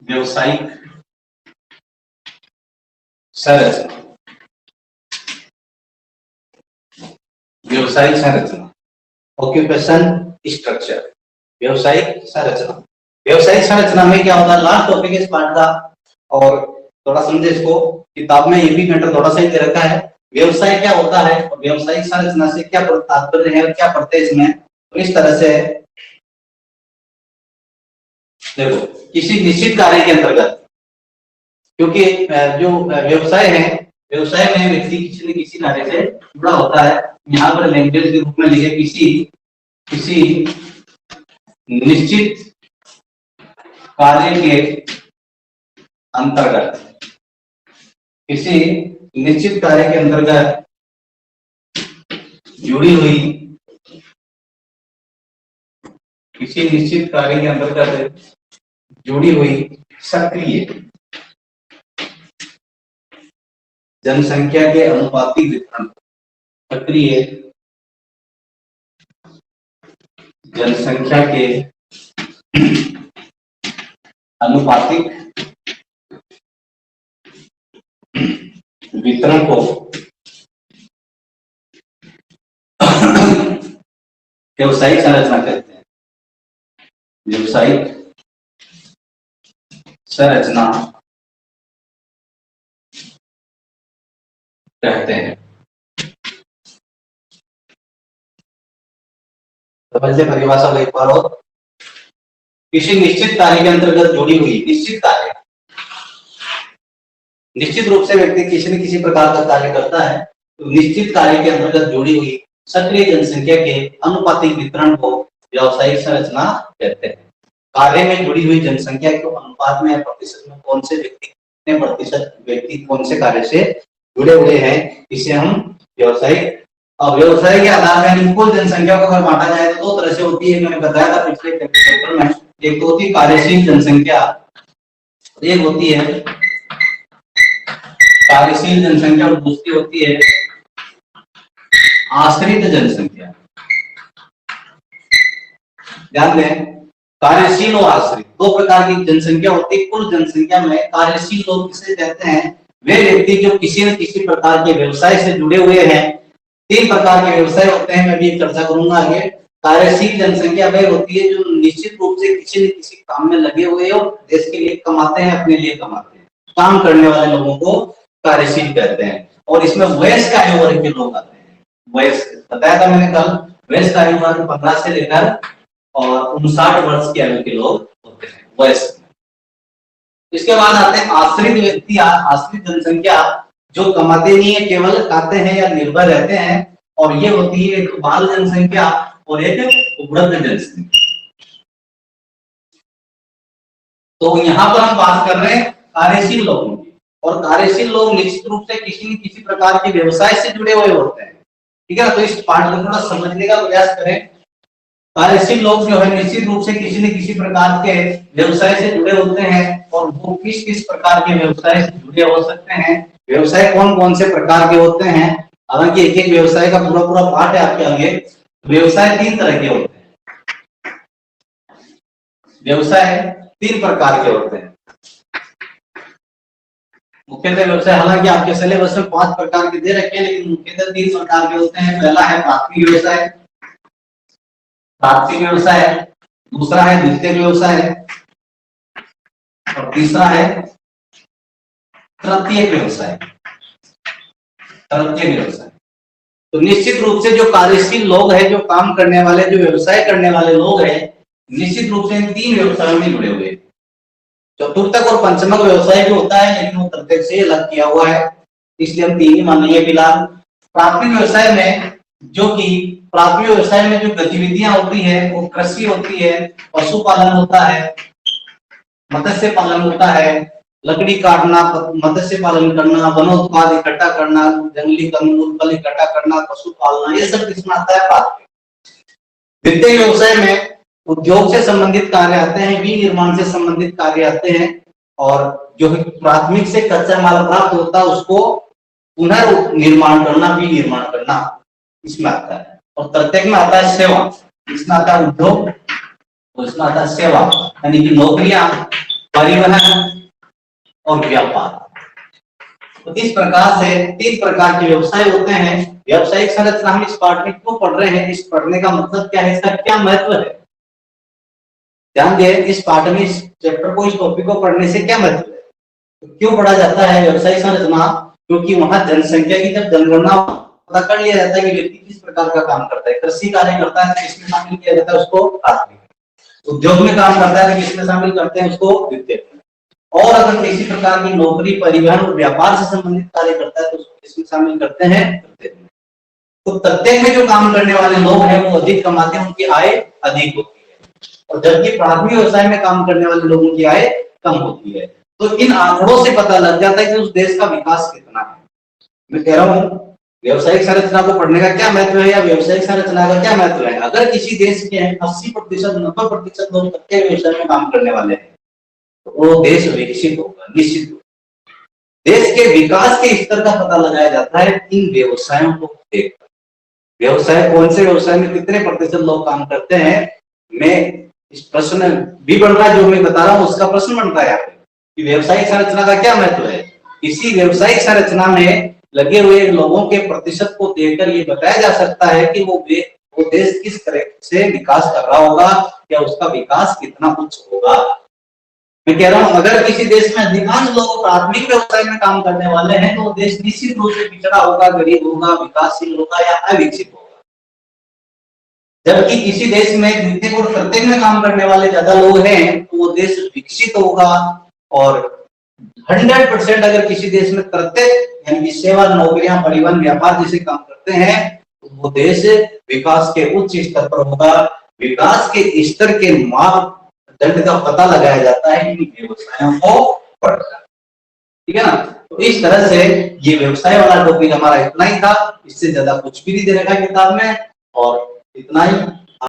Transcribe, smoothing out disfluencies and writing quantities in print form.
व्यवसायिक संरचना। व्यवसायिक संरचना, ऑक्यूपेशन स्ट्रक्चर। व्यवसायिक संरचना, व्यवसायिक संरचना में क्या होता है, लास्ट टॉपिक इस पार्ट का, और थोड़ा समझे इसको। किताब में ये भी मैटर थोड़ा सा ही दे रखा है, व्यवसाय क्या होता है और व्यवसायिक संरचना से क्या तात्पर्य है और क्या पढ़ते हैं इसमें। तो इस तरह से देखो, किसी निश्चित कार्य के अंतर्गत, क्योंकि जो व्यवसाय है, व्यवसाय में व्यक्ति किसी न किसी कार्य से जुड़ा होता है। यहाँ पर लैंग्वेज के रूप में लिखे किसी निश्चित कार्य के अंतर्गत, किसी निश्चित कार्य के अंतर्गत जुड़ी हुई, किसी निश्चित कार्य के अंतर्गत जुड़ी हुई सक्रिय जनसंख्या के अनुपातिक वितरण। सक्रिय जनसंख्या के अनुपातिक वितरण को व्यवसायिक संरचना कहते हैं। व्यवसायिक संरचना कहते हैं। तो पहले परिभाषा एक बार और, किसी निश्चित कार्य के अंतर्गत जुड़ी हुई, निश्चित कार्य, निश्चित रूप से व्यक्ति किसी न किसी प्रकार का कार्य करता है, तो निश्चित कार्य के अंतर्गत जुड़ी हुई सक्रिय जनसंख्या के अनुपातिक वितरण को व्यवसायिक संरचना कहते हैं। कार्य में जुड़ी हुई जनसंख्या के अनुपात में, प्रतिशत में कौन से व्यक्ति, कितने प्रतिशत व्यक्ति कौन से कार्य से जुड़े हुए हैं, इसे हम व्यवसायिक। और व्यवसाय के आधार में कुल जनसंख्या को अगर बांटा जाए तो दो तरह से होती है, मैंने बताया था पिछले चैप्टर में। एक तो होती है कार्यशील जनसंख्या, एक होती है कार्यशील जनसंख्या, और दूसरी होती है आश्रित जनसंख्या। ध्यान दें, कार्यशील और आश्रित दो प्रकार की जनसंख्या होती है। कुल जनसंख्या में कार्यशील लोग किसे कहते हैं, वे व्यक्ति जो किसी न किसी प्रकार के व्यवसाय से जुड़े हुए हैं। तीन प्रकार के व्यवसाय होते हैं, मैं भी चर्चा करूंगा आगे। कार्यशील जनसंख्या वह होती है जो निश्चित रूप से किसी न किसी काम में लगे हुए हो, देश के लिए कमाते हैं, अपने लिए कमाते हैं, काम करने वाले लोगों को कार्यशील कहते हैं। और इसमें वयस्क आयु वर्ग के लोग आते हैं। वयस्क बताया था मैंने कल, वयस्क आयु वर्ग 15 से लेकर और 59 वर्ष की आयु के लोग होते हैं, वयस्क। इसके बाद आते हैं आश्रित व्यक्ति, आश्रित जनसंख्या, जो कमाते नहीं है, केवल खाते हैं या निर्भर रहते हैं। और ये होती है एक बाल जनसंख्या और एक वृद्ध जनसंख्या। तो यहाँ पर हम बात कर रहे हैं कार्यशील लोगों की, और कार्यशील लोग निश्चित रूप से किसी न किसी प्रकार के व्यवसाय से जुड़े हुए होते हैं। ठीक है ना, तो इस पाठ को थोड़ा समझने का प्रयास करें। कार्यशील लोग जो है निश्चित रूप से किसी न किसी प्रकार के व्यवसाय से जुड़े होते हैं, और वो किस किस प्रकार के व्यवसाय से जुड़े हो सकते हैं, व्यवसाय कौन कौन से प्रकार के होते हैं। हालांकि एक एक व्यवसाय का पूरा पूरा पाठ है आपके आगे। व्यवसाय तीन तरह के होते हैं, व्यवसाय तीन प्रकार के होते हैं मुख्यतः व्यवसाय। हालांकि आपके सिलेबस में 5 प्रकार के दे रखे हैं, लेकिन मुख्यतः 3 प्रकार के होते हैं। पहला है प्राथमिक व्यवसाय, प्राथमिक व्यवसाय, दूसरा है द्वितीयक व्यवसाय, और तीसरा है तृतीयक व्यवसाय। तृतीयक व्यवसाय तो निश्चित रूप से जो कार्यशील लोग हैं, जो काम करने वाले, जो व्यवसाय करने वाले लोग हैं, निश्चित रूप से इन 3 व्यवसायों में जुड़े हुए हैं। चतुर्थक और पंचमक व्यवसाय भी होता है, लेकिन वो तृतीयक से अलग किया हुआ है, इसलिए हम 3 ही मान लेंगे फिलहाल। प्राथमिक व्यवसाय में, जो कि प्राथमिक व्यवसाय में जो गतिविधियां होती है वो कृषि होती है, पशुपालन होता है, मत्स्य पालन होता है, लकड़ी काटना, मत्स्य पालन करना, वनोत्पाद इकट्ठा करना, जंगली कंदमूल फल इकट्ठा करना, पशु पालना, ये सब किसमें आता है, प्राथमिक। द्वितीय व्यवसाय में उद्योग से संबंधित कार्य आते हैं, विनिर्माण से संबंधित कार्य आते हैं, और जो प्राथमिक से कच्चा माल प्राप्त होता है उसको पुनर्निर्माण करना, विनिर्माण करना, इसमें आता है। और तृतीयक में आता है सेवा, इसमें आता है उद्योग, और इसमें आता है सेवा, यानी कि नौकरियां परिवहन और व्यापार। तो इस प्रकार से 3 प्रकार के व्यवसाय होते हैं। व्यावसायिक संरचना हम इस पार्ट में क्यों पढ़ रहे हैं, इस पढ़ने का मतलब क्या है, इसका क्या महत्व है, ध्यान दें। इस पार्ट में, इस चैप्टर को, इस टॉपिक को पढ़ने से क्या महत्व है, तो क्यों पढ़ा जाता है व्यावसायिक संरचना, क्योंकि वहां जनसंख्या की जब जनगणना पता कर लिया जाता है कि व्यक्ति किस प्रकार का काम करता है। कृषि कार्य करता है तो किसमें शामिल किया जाता है, उसको प्राथमिक। उद्योग में काम करता है तो किसमें शामिल करते हैं, उसको द्वितीय। और अगर किसी प्रकार की नौकरी, परिवहन और व्यापार से संबंधित कार्य करता है तो उसको किसमें शामिल करते हैं, तृतीय। तो तृतीय में जो काम करने वाले लोग हैं वो अधिक कमाते हैं, उनकी आय अधिक होती है, और जबकि प्राथमिक व्यवसाय में काम करने वाले लोगों की आय कम होती है। तो इन आंकड़ों से पता लग जाता है कि उस देश का विकास कितना है। मैं कह रहा हूँ व्यवसायिक संरचना को पढ़ने का क्या महत्व है, या व्यवसायिक संरचना का क्या महत्व है। अगर किसी देश के 80%, 90% लोग प्रत्येक व्यवसाय में काम करने वाले हैं तो वो देश विकसित होगा, निश्चित होगा। देश के विकास के स्तर का पता लगाया जाता है इन व्यवसायों को देखकर। व्यवसाय, कौन से व्यवसाय में कितने प्रतिशत लोग काम करते हैं, मैं इस प्रश्न भी बन रहा है जो मैं बता रहा हूँ उसका प्रश्न बनता है यहाँ पे कि व्यवसायिक संरचना का क्या महत्व है। इसी व्यवसायिक संरचना में लगे हुए लोगों के प्रतिशत को देखकर ये बताया जा सकता है कि वो देश किस तरह से विकास कर रहा होगा, या उसका विकास कितना उच्च होगा। मैं कह रहा हूं अगर किसी देश में अधिकांश लोग प्राथमिक व्यवसाय में काम करने वाले हैं तो वो देश निश्चित रूप से पिछड़ा होगा, गरीब होगा, विकासशील होगा या अविकसित होगा। जबकि किसी देश में द्वितीय और तृतीय में काम करने वाले ज्यादा लोग हैं तो वो देश विकसित होगा। और 100% अगर किसी देश में तृतीय यानी कि सेवा, नौकरियां, परिवहन, व्यापार जैसे काम करते हैं तो वो देश विकास के उच्च स्तर पर होगा। विकास के स्तर के मापदंड का पता लगाया जाता है इन व्यवसायों को पढ़कर, ठीक है ना। तो इस तरह से ये व्यवसाय वाला टॉपिक हमारा इतना ही था, इससे ज्यादा कुछ भी नहीं दे रखा किताब में, और इतना ही।